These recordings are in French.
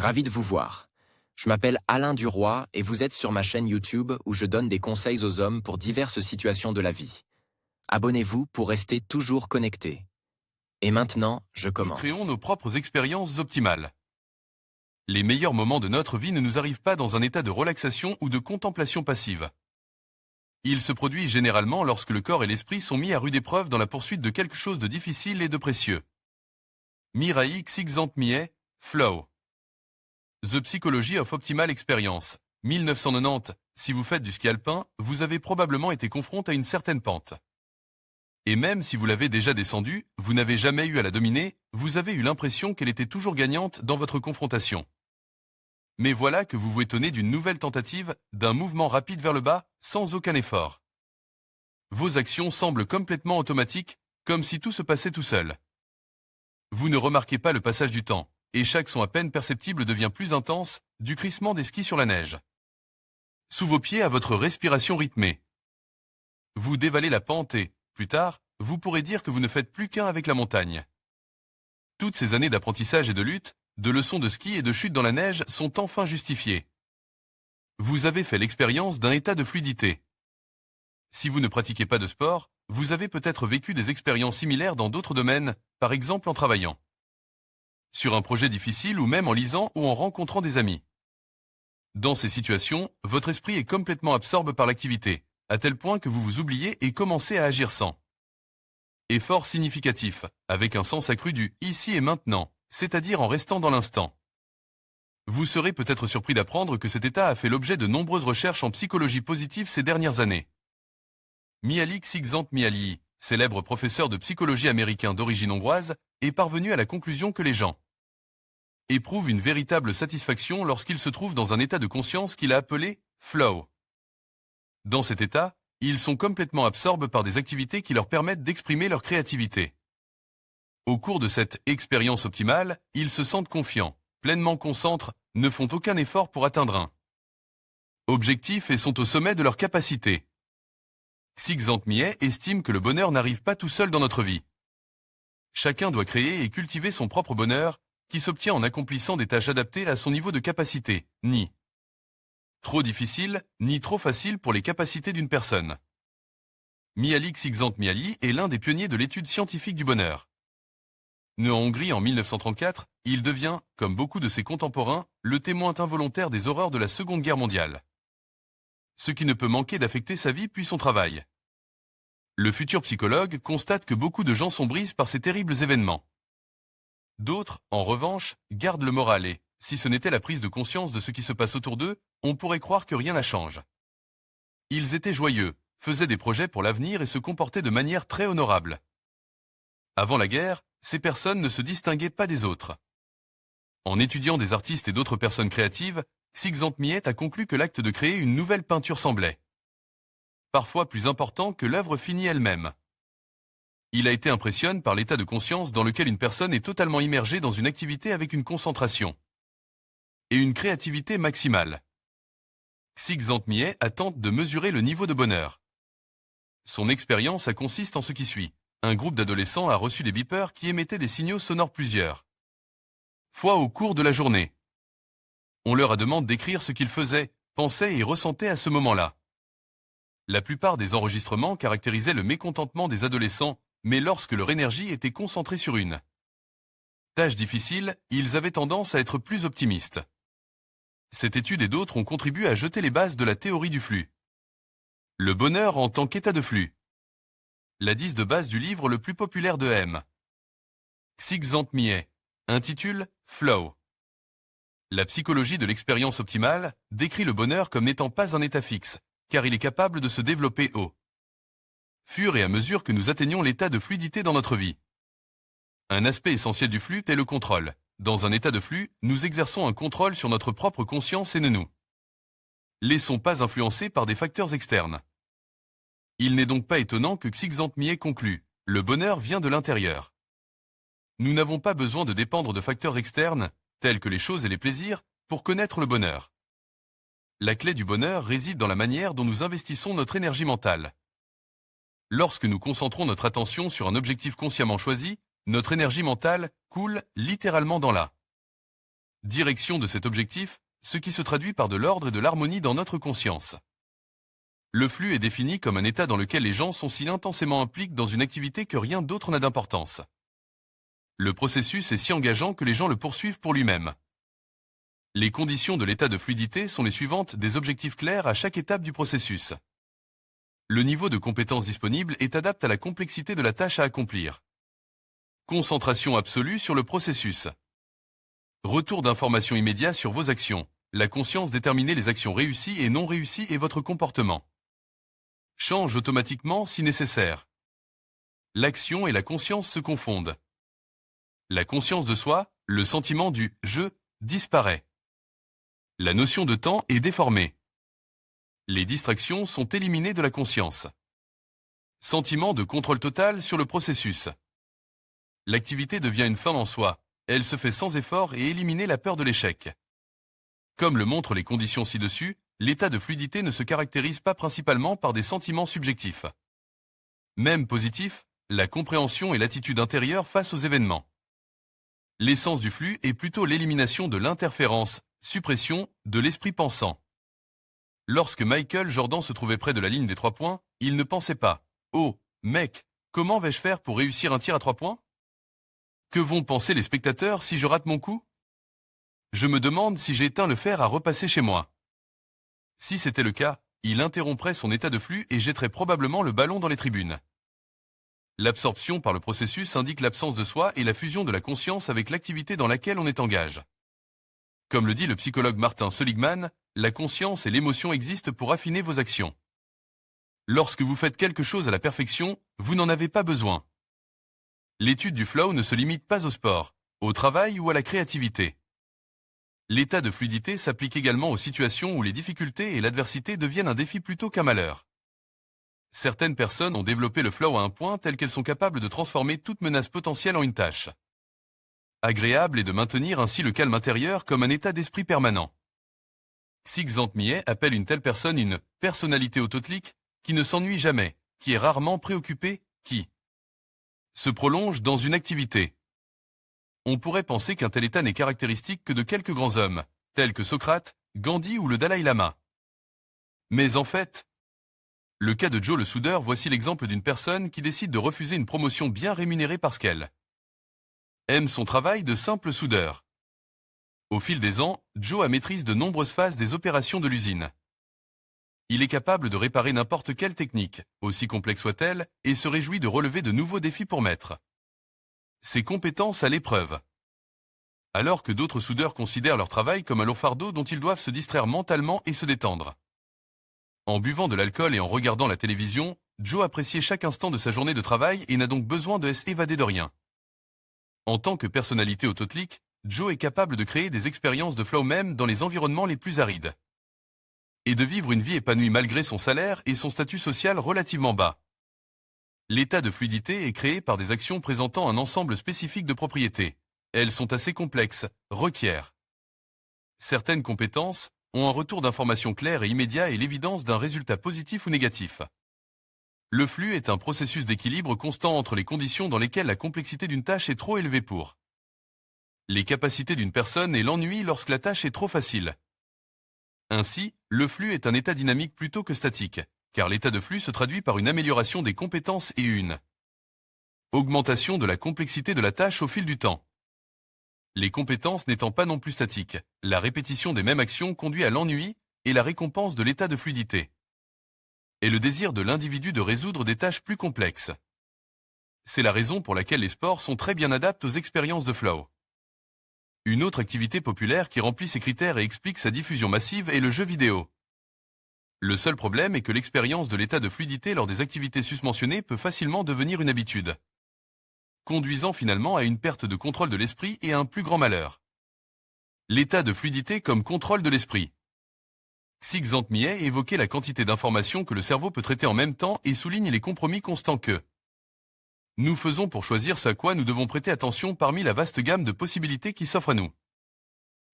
Ravi de vous voir. Je m'appelle Alain Duroy et vous êtes sur ma chaîne YouTube où je donne des conseils aux hommes pour diverses situations de la vie. Abonnez-vous pour rester toujours connecté. Et maintenant, je Nous commence. créons nos propres expériences optimales. Les meilleurs moments de notre vie ne nous arrivent pas dans un état de relaxation ou de contemplation passive. Ils se produisent généralement lorsque le corps et l'esprit sont mis à rude épreuve dans la poursuite de quelque chose de difficile et de précieux. Mirai Csikszentmihalyi, Flow. The Psychology of Optimal Experience, 1990. Si vous faites du ski alpin, vous avez probablement été confronté à une certaine pente. Et même si vous l'avez déjà descendue, vous n'avez jamais eu à la dominer, vous avez eu l'impression qu'elle était toujours gagnante dans votre confrontation. Mais voilà que vous vous étonnez d'une nouvelle tentative, d'un mouvement rapide vers le bas, sans aucun effort. Vos actions semblent complètement automatiques, comme si tout se passait tout seul. Vous ne remarquez pas le passage du temps, et chaque son à peine perceptible devient plus intense, du crissement des skis sur la neige. Sous vos pieds à votre respiration rythmée. Vous dévalez la pente et, plus tard, vous pourrez dire que vous ne faites plus qu'un avec la montagne. Toutes ces années d'apprentissage et de lutte, de leçons de ski et de chute dans la neige sont enfin justifiées. Vous avez fait l'expérience d'un état de fluidité. Si vous ne pratiquez pas de sport, vous avez peut-être vécu des expériences similaires dans d'autres domaines, par exemple en travaillant, sur un projet difficile ou même en lisant ou en rencontrant des amis. Dans ces situations, votre esprit est complètement absorbé par l'activité, à tel point que vous vous oubliez et commencez à agir sans effort significatif, avec un sens accru du ici et maintenant, c'est-à-dire en restant dans l'instant. Vous serez peut-être surpris d'apprendre que cet état a fait l'objet de nombreuses recherches en psychologie positive ces dernières années. Mihaly Csikszentmihalyi, célèbre professeur de psychologie américain d'origine hongroise, est parvenu à la conclusion que les gens éprouvent une véritable satisfaction lorsqu'ils se trouvent dans un état de conscience qu'il a appelé « flow ». Dans cet état, ils sont complètement absorbés par des activités qui leur permettent d'exprimer leur créativité. Au cours de cette expérience optimale, ils se sentent confiants, pleinement concentrés, ne font aucun effort pour atteindre un objectif et sont au sommet de leur capacité. Csikszentmihalyi estime que le bonheur n'arrive pas tout seul dans notre vie. Chacun doit créer et cultiver son propre bonheur, qui s'obtient en accomplissant des tâches adaptées à son niveau de capacité, ni trop difficile, ni trop facile pour les capacités d'une personne. Mihaly Csikszentmihalyi est l'un des pionniers de l'étude scientifique du bonheur. Né en Hongrie en 1934, il devient, comme beaucoup de ses contemporains, le témoin involontaire des horreurs de la Seconde Guerre mondiale. Ce qui ne peut manquer d'affecter sa vie puis son travail. Le futur psychologue constate que beaucoup de gens sont brisés par ces terribles événements. D'autres, en revanche, gardent le moral et, si ce n'était la prise de conscience de ce qui se passe autour d'eux, on pourrait croire que rien ne change. Ils étaient joyeux, faisaient des projets pour l'avenir et se comportaient de manière très honorable. Avant la guerre, ces personnes ne se distinguaient pas des autres. En étudiant des artistes et d'autres personnes créatives, Csikszentmihalyi a conclu que l'acte de créer une nouvelle peinture semblait parfois plus important que l'œuvre finie elle-même. Il a été impressionné par l'état de conscience dans lequel une personne est totalement immergée dans une activité avec une concentration et une créativité maximale. Csikszentmihalyi a tenté de mesurer le niveau de bonheur. Son expérience consiste en ce qui suit. Un groupe d'adolescents a reçu des beepers qui émettaient des signaux sonores plusieurs fois au cours de la journée. On leur a demandé d'écrire ce qu'ils faisaient, pensaient et ressentaient à ce moment-là. La plupart des enregistrements caractérisaient le mécontentement des adolescents, mais lorsque leur énergie était concentrée sur une tâche difficile, ils avaient tendance à être plus optimistes. Cette étude et d'autres ont contribué à jeter les bases de la théorie du flux. Le bonheur en tant qu'état de flux. La 10 de base du livre le plus populaire de M. Csikszentmihalyi intitule « Flow ». La psychologie de l'expérience optimale décrit le bonheur comme n'étant pas un état fixe, car il est capable de se développer au fur et à mesure que nous atteignons l'état de fluidité dans notre vie. Un aspect essentiel du flux est le contrôle. Dans un état de flux, nous exerçons un contrôle sur notre propre conscience et ne nous laissons pas influencer par des facteurs externes. Il n'est donc pas étonnant que Csikszentmihalyi conclue « Le bonheur vient de l'intérieur ». Nous n'avons pas besoin de dépendre de facteurs externes, tels que les choses et les plaisirs, pour connaître le bonheur. La clé du bonheur réside dans la manière dont nous investissons notre énergie mentale. Lorsque nous concentrons notre attention sur un objectif consciemment choisi, notre énergie mentale coule littéralement dans la direction de cet objectif, ce qui se traduit par de l'ordre et de l'harmonie dans notre conscience. Le flux est défini comme un état dans lequel les gens sont si intensément impliqués dans une activité que rien d'autre n'a d'importance. Le processus est si engageant que les gens le poursuivent pour lui-même. Les conditions de l'état de fluidité sont les suivantes: des objectifs clairs à chaque étape du processus. Le niveau de compétence disponible est adapté à la complexité de la tâche à accomplir. Concentration absolue sur le processus. Retour d'information immédiat sur vos actions. La conscience détermine les actions réussies et non réussies et votre comportement. Change automatiquement si nécessaire. L'action et la conscience se confondent. La conscience de soi, le sentiment du « je » disparaît. La notion de temps est déformée. Les distractions sont éliminées de la conscience. Sentiment de contrôle total sur le processus. L'activité devient une fin en soi. Elle se fait sans effort et éliminer la peur de l'échec. Comme le montrent les conditions ci-dessus, l'état de fluidité ne se caractérise pas principalement par des sentiments subjectifs. Même positifs, la compréhension et l'attitude intérieure face aux événements. L'essence du flux est plutôt l'élimination de l'interférence, suppression, de l'esprit pensant. Lorsque Michael Jordan se trouvait près de la ligne des 3 points, il ne pensait pas « Oh, mec, comment vais-je faire pour réussir un tir à 3 points ? Que vont penser les spectateurs si je rate mon coup ? Je me demande si j'ai éteint le fer à repasser chez moi. » Si c'était le cas, il interromprait son état de flux et jetterait probablement le ballon dans les tribunes. L'absorption par le processus indique l'absence de soi et la fusion de la conscience avec l'activité dans laquelle on est engagé. Comme le dit le psychologue Martin Seligman, la conscience et l'émotion existent pour affiner vos actions. Lorsque vous faites quelque chose à la perfection, vous n'en avez pas besoin. L'étude du flow ne se limite pas au sport, au travail ou à la créativité. L'état de fluidité s'applique également aux situations où les difficultés et l'adversité deviennent un défi plutôt qu'un malheur. Certaines personnes ont développé le flow à un point tel qu'elles sont capables de transformer toute menace potentielle en une tâche agréable et de maintenir ainsi le calme intérieur comme un état d'esprit permanent. Csikszentmihalyi appelle une telle personne une « personnalité autotlique » qui ne s'ennuie jamais, qui est rarement préoccupée, qui se prolonge dans une activité. On pourrait penser qu'un tel état n'est caractéristique que de quelques grands hommes, tels que Socrate, Gandhi ou le Dalai Lama. Mais en fait, le cas de Joe le soudeur, voici l'exemple d'une personne qui décide de refuser une promotion bien rémunérée parce qu'elle aime son travail de simple soudeur. Au fil des ans, Joe a maîtrise de nombreuses phases des opérations de l'usine. Il est capable de réparer n'importe quelle technique, aussi complexe soit-elle, et se réjouit de relever de nouveaux défis pour mettre ses compétences à l'épreuve. Alors que d'autres soudeurs considèrent leur travail comme un lourd fardeau dont ils doivent se distraire mentalement et se détendre. En buvant de l'alcool et en regardant la télévision, Joe appréciait chaque instant de sa journée de travail et n'a donc besoin de s'évader de rien. En tant que personnalité autotlique, Joe est capable de créer des expériences de flow même dans les environnements les plus arides. Et de vivre une vie épanouie malgré son salaire et son statut social relativement bas. L'état de fluidité est créé par des actions présentant un ensemble spécifique de propriétés. Elles sont assez complexes, requièrent certaines compétences, ont un retour d'information clair et immédiat et l'évidence d'un résultat positif ou négatif. Le flux est un processus d'équilibre constant entre les conditions dans lesquelles la complexité d'une tâche est trop élevée pour les capacités d'une personne et l'ennui lorsque la tâche est trop facile. Ainsi, le flux est un état dynamique plutôt que statique, car l'état de flux se traduit par une amélioration des compétences et une augmentation de la complexité de la tâche au fil du temps. Les compétences n'étant pas non plus statiques, la répétition des mêmes actions conduit à l'ennui et la récompense de l'état de fluidité. Et le désir de l'individu de résoudre des tâches plus complexes. C'est la raison pour laquelle les sports sont très bien adaptés aux expériences de flow. Une autre activité populaire qui remplit ces critères et explique sa diffusion massive est le jeu vidéo. Le seul problème est que l'expérience de l'état de fluidité lors des activités susmentionnées peut facilement devenir une habitude, conduisant finalement à une perte de contrôle de l'esprit et à un plus grand malheur. L'état de fluidité comme contrôle de l'esprit. Csikszentmihalyi évoquait la quantité d'informations que le cerveau peut traiter en même temps et souligne les compromis constants que nous faisons pour choisir ce à quoi nous devons prêter attention parmi la vaste gamme de possibilités qui s'offrent à nous.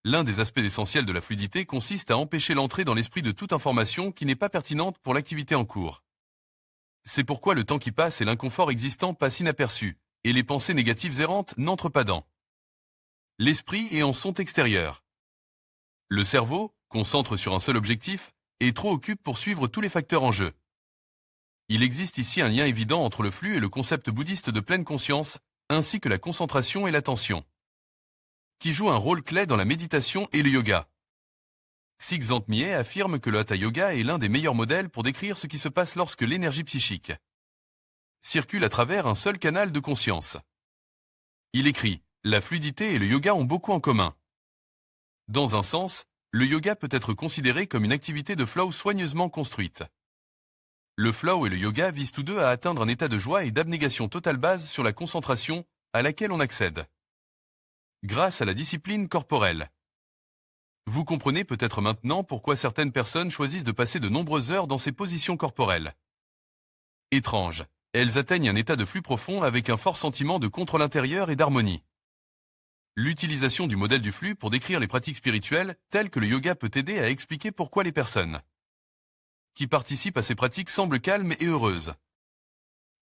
L'un des aspects essentiels de la fluidité consiste à empêcher l'entrée dans l'esprit de toute information qui n'est pas pertinente pour l'activité en cours. C'est pourquoi le temps qui passe et l'inconfort existant passent inaperçus, et les pensées négatives errantes n'entrent pas dans l'esprit est en son extérieur. Le cerveau, concentre sur un seul objectif, est trop occupé pour suivre tous les facteurs en jeu. Il existe ici un lien évident entre le flux et le concept bouddhiste de pleine conscience, ainsi que la concentration et l'attention, qui jouent un rôle clé dans la méditation et le yoga. Csikszentmihalyi affirme que le Hatha Yoga est l'un des meilleurs modèles pour décrire ce qui se passe lorsque l'énergie psychique circule à travers un seul canal de conscience. Il écrit « La fluidité et le yoga ont beaucoup en commun. Dans un sens, le yoga peut être considéré comme une activité de flow soigneusement construite. Le flow et le yoga visent tous deux à atteindre un état de joie et d'abnégation totale basé sur la concentration à laquelle on accède grâce à la discipline corporelle. Vous comprenez peut-être maintenant pourquoi certaines personnes choisissent de passer de nombreuses heures dans ces positions corporelles étranges. Elles atteignent un état de flux profond avec un fort sentiment de contrôle intérieur et d'harmonie. L'utilisation du modèle du flux pour décrire les pratiques spirituelles, telles que le yoga, peut aider à expliquer pourquoi les personnes qui participent à ces pratiques semblent calmes et heureuses.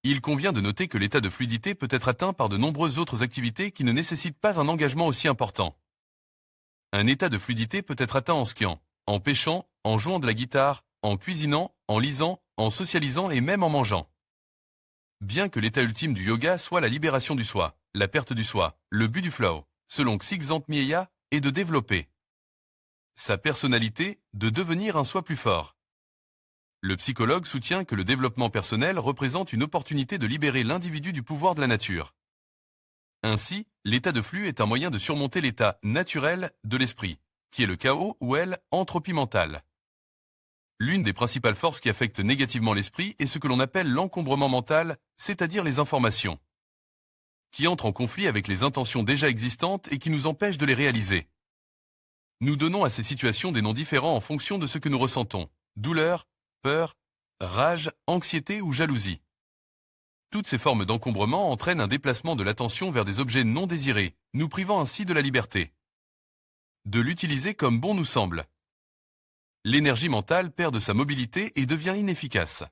Il convient de noter que l'état de fluidité peut être atteint par de nombreuses autres activités qui ne nécessitent pas un engagement aussi important. Un état de fluidité peut être atteint en skiant, en pêchant, en jouant de la guitare, en cuisinant, en lisant, en socialisant et même en mangeant. Bien que l'état ultime du yoga soit la libération du soi, la perte du soi, le but du flow, selon Csikszentmihalyi, est de développer sa personnalité, de devenir un soi plus fort. Le psychologue soutient que le développement personnel représente une opportunité de libérer l'individu du pouvoir de la nature. Ainsi, l'état de flux est un moyen de surmonter l'état naturel de l'esprit, qui est le chaos ou entropie mentale. L'une des principales forces qui affectent négativement l'esprit est ce que l'on appelle l'encombrement mental, c'est-à-dire les informations qui entrent en conflit avec les intentions déjà existantes et qui nous empêchent de les réaliser. Nous donnons à ces situations des noms différents en fonction de ce que nous ressentons: douleur, peur, rage, anxiété ou jalousie. Toutes ces formes d'encombrement entraînent un déplacement de l'attention vers des objets non désirés, nous privant ainsi de la liberté de l'utiliser comme bon nous semble. L'énergie mentale perd de sa mobilité et devient inefficace.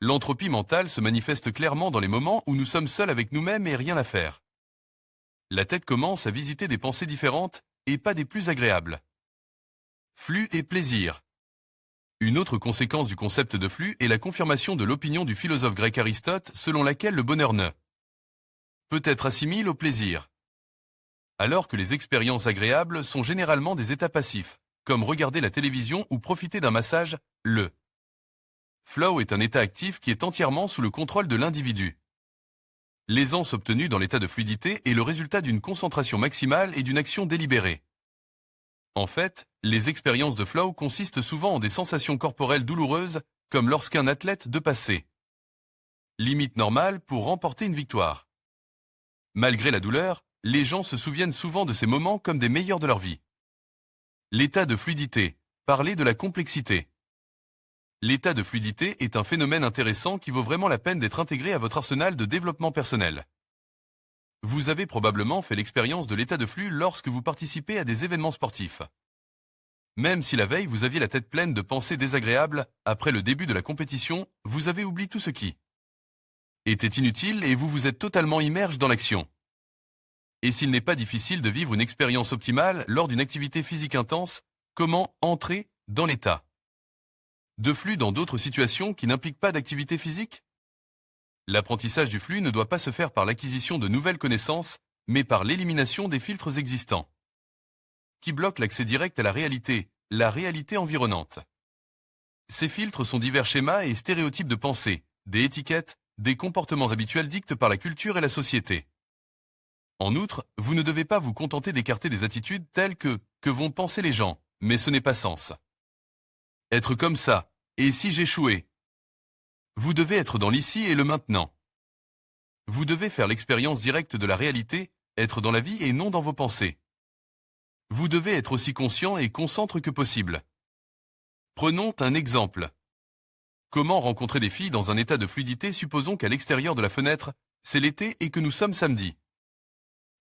L'entropie mentale se manifeste clairement dans les moments où nous sommes seuls avec nous-mêmes et rien à faire. La tête commence à visiter des pensées différentes et pas des plus agréables. Flux et plaisir. Une autre conséquence du concept de flux est la confirmation de l'opinion du philosophe grec Aristote selon laquelle le bonheur ne peut être assimilé au plaisir. Alors que les expériences agréables sont généralement des états passifs, comme regarder la télévision ou profiter d'un massage, le flow est un état actif qui est entièrement sous le contrôle de l'individu. L'aisance obtenue dans l'état de fluidité est le résultat d'une concentration maximale et d'une action délibérée. En fait, les expériences de flow consistent souvent en des sensations corporelles douloureuses, comme lorsqu'un athlète de passer limite normale pour remporter une victoire. Malgré la douleur, les gens se souviennent souvent de ces moments comme des meilleurs de leur vie. L'état de fluidité. Parler de la complexité. L'état de fluidité est un phénomène intéressant qui vaut vraiment la peine d'être intégré à votre arsenal de développement personnel. Vous avez probablement fait l'expérience de l'état de flux lorsque vous participez à des événements sportifs. Même si la veille vous aviez la tête pleine de pensées désagréables, après le début de la compétition, vous avez oublié tout ce qui était inutile et vous vous êtes totalement immergé dans l'action. Et s'il n'est pas difficile de vivre une expérience optimale lors d'une activité physique intense, comment entrer dans l'état de flux dans d'autres situations qui n'impliquent pas d'activité physique? L'apprentissage du flux ne doit pas se faire par l'acquisition de nouvelles connaissances, mais par l'élimination des filtres existants qui bloquent l'accès direct à la réalité environnante. Ces filtres sont divers schémas et stéréotypes de pensée, des étiquettes, des comportements habituels dictés par la culture et la société. En outre, vous ne devez pas vous contenter d'écarter des attitudes telles que vont penser les gens, mais ce n'est pas sens. Être comme ça, et si j'échouais? Vous devez être dans l'ici et le maintenant. Vous devez faire l'expérience directe de la réalité, être dans la vie et non dans vos pensées. Vous devez être aussi conscient et concentré que possible. Prenons un exemple. Comment rencontrer des filles dans un état de fluidité? Supposons qu'à l'extérieur de la fenêtre, c'est l'été et que nous sommes samedi.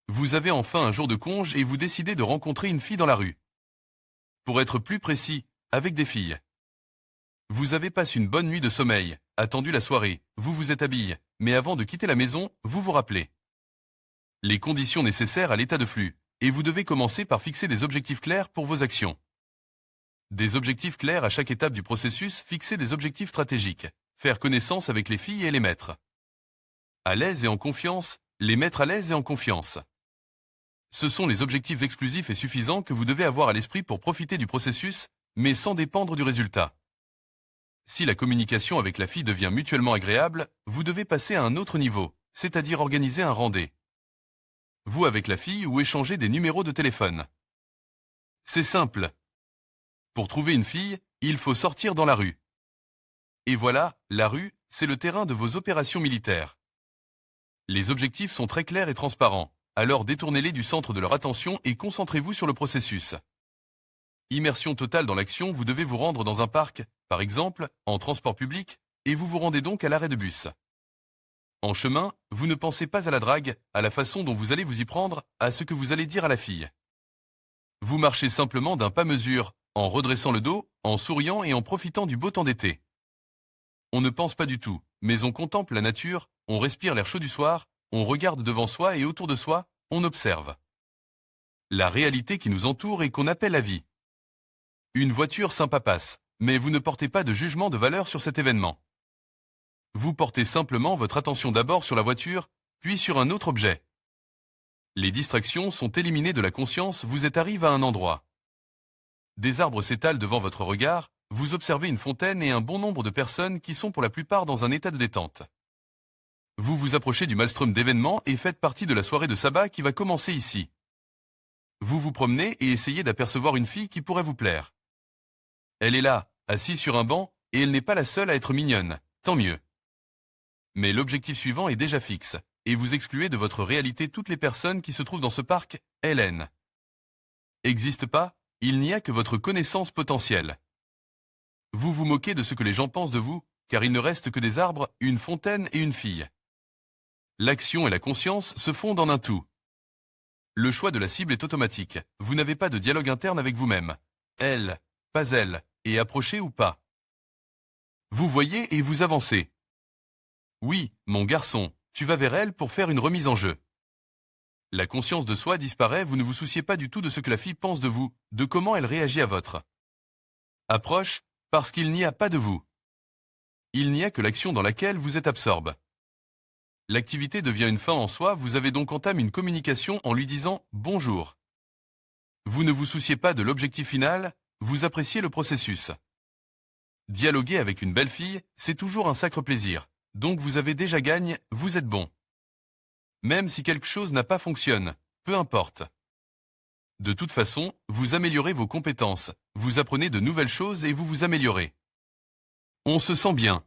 Vous avez enfin un jour de congé et vous décidez de rencontrer une fille dans la rue. Pour être plus précis, avec des filles. Vous avez passé une bonne nuit de sommeil, attendu la soirée, vous vous êtes habillé, mais avant de quitter la maison, vous vous rappelez les conditions nécessaires à l'état de flux. et vous devez commencer par fixer des objectifs clairs pour vos actions. Des objectifs clairs à chaque étape du processus, fixer des objectifs stratégiques, faire connaissance avec les filles et les mettre à l'aise et en confiance, les mettre à l'aise et en confiance. Ce sont les objectifs exclusifs et suffisants que vous devez avoir à l'esprit pour profiter du processus, mais sans dépendre du résultat. Si la communication avec la fille devient mutuellement agréable, vous devez passer à un autre niveau, c'est-à-dire organiser un rendez-vous. Vous avec la fille ou échanger des numéros de téléphone. C'est simple. Pour trouver une fille, il faut sortir dans la rue. Et voilà, la rue, c'est le terrain de vos opérations militaires. Les objectifs sont très clairs et transparents, alors détournez-les du centre de leur attention et concentrez-vous sur le processus. Immersion totale dans l'action, vous devez vous rendre dans un parc, par exemple, en transport public, et vous vous rendez donc à l'arrêt de bus. En chemin, vous ne pensez pas à la drague, à la façon dont vous allez vous y prendre, à ce que vous allez dire à la fille. Vous marchez simplement d'un pas mesure, en redressant le dos, en souriant et en profitant du beau temps d'été. On ne pense pas du tout, mais on contemple la nature, on respire l'air chaud du soir, on regarde devant soi et autour de soi, on observe la réalité qui nous entoure et qu'on appelle la vie. Une voiture sympa passe, mais vous ne portez pas de jugement de valeur sur cet événement. Vous portez simplement votre attention d'abord sur la voiture, puis sur un autre objet. Les distractions sont éliminées de la conscience, vous êtes arrivé à un endroit. Des arbres s'étalent devant votre regard, vous observez une fontaine et un bon nombre de personnes qui sont pour la plupart dans un état de détente. Vous vous approchez du maelstrom d'événements et faites partie de la soirée de sabbat qui va commencer ici. Vous vous promenez et essayez d'apercevoir une fille qui pourrait vous plaire. Elle est là, assise sur un banc, et elle n'est pas la seule à être mignonne, tant mieux. Mais l'objectif suivant est déjà fixe, et vous excluez de votre réalité toutes les personnes qui se trouvent dans ce parc, Hélène. Existe pas, il n'y a que votre connaissance potentielle. Vous vous moquez de ce que les gens pensent de vous, car il ne reste que des arbres, une fontaine et une fille. L'action et la conscience se fondent en un tout. Le choix de la cible est automatique, vous n'avez pas de dialogue interne avec vous-même. Elle, pas elle, et approchez ou pas. Vous voyez et vous avancez. Oui, mon garçon, tu vas vers elle pour faire une remise en jeu. La conscience de soi disparaît, vous ne vous souciez pas du tout de ce que la fille pense de vous, de comment elle réagit à votre approche, parce qu'il n'y a pas de vous. Il n'y a que l'action dans laquelle vous êtes absorbe. L'activité devient une fin en soi, vous avez donc entamé une communication en lui disant « bonjour ». Vous ne vous souciez pas de l'objectif final, vous appréciez le processus. Dialoguer avec une belle fille, c'est toujours un sacre plaisir, donc vous avez déjà gagné, vous êtes bon. Même si quelque chose n'a pas fonctionné, peu importe. De toute façon, vous améliorez vos compétences, vous apprenez de nouvelles choses et vous vous améliorez. On se sent bien.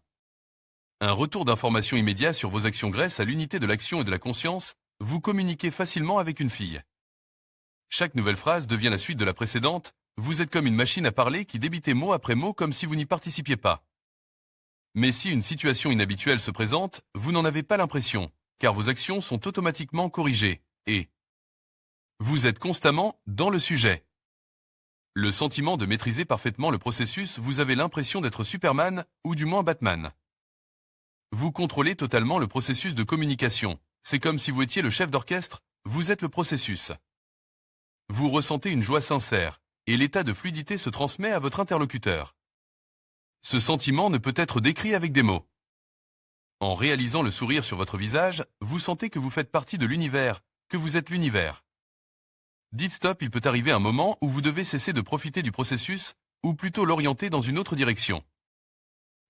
Un retour d'information immédiat sur vos actions grâce à l'unité de l'action et de la conscience, vous communiquez facilement avec une fille. Chaque nouvelle phrase devient la suite de la précédente, vous êtes comme une machine à parler qui débitait mot après mot comme si vous n'y participiez pas. Mais si une situation inhabituelle se présente, vous n'en avez pas l'impression, car vos actions sont automatiquement corrigées, et vous êtes constamment dans le sujet. Le sentiment de maîtriser parfaitement le processus, vous avez l'impression d'être Superman, ou du moins Batman. Vous contrôlez totalement le processus de communication. C'est comme si vous étiez le chef d'orchestre, vous êtes le processus. Vous ressentez une joie sincère, et l'état de fluidité se transmet à votre interlocuteur. Ce sentiment ne peut être décrit avec des mots. En réalisant le sourire sur votre visage, vous sentez que vous faites partie de l'univers, que vous êtes l'univers. Dites stop, il peut arriver un moment où vous devez cesser de profiter du processus, ou plutôt l'orienter dans une autre direction.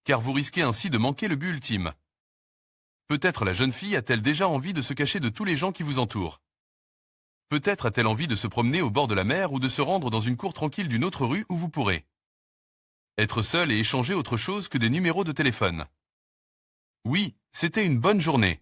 Car vous risquez ainsi de manquer le but ultime. Peut-être la jeune fille a-t-elle déjà envie de se cacher de tous les gens qui vous entourent. Peut-être a-t-elle envie de se promener au bord de la mer ou de se rendre dans une cour tranquille d'une autre rue où vous pourrez être seul et échanger autre chose que des numéros de téléphone. Oui, c'était une bonne journée.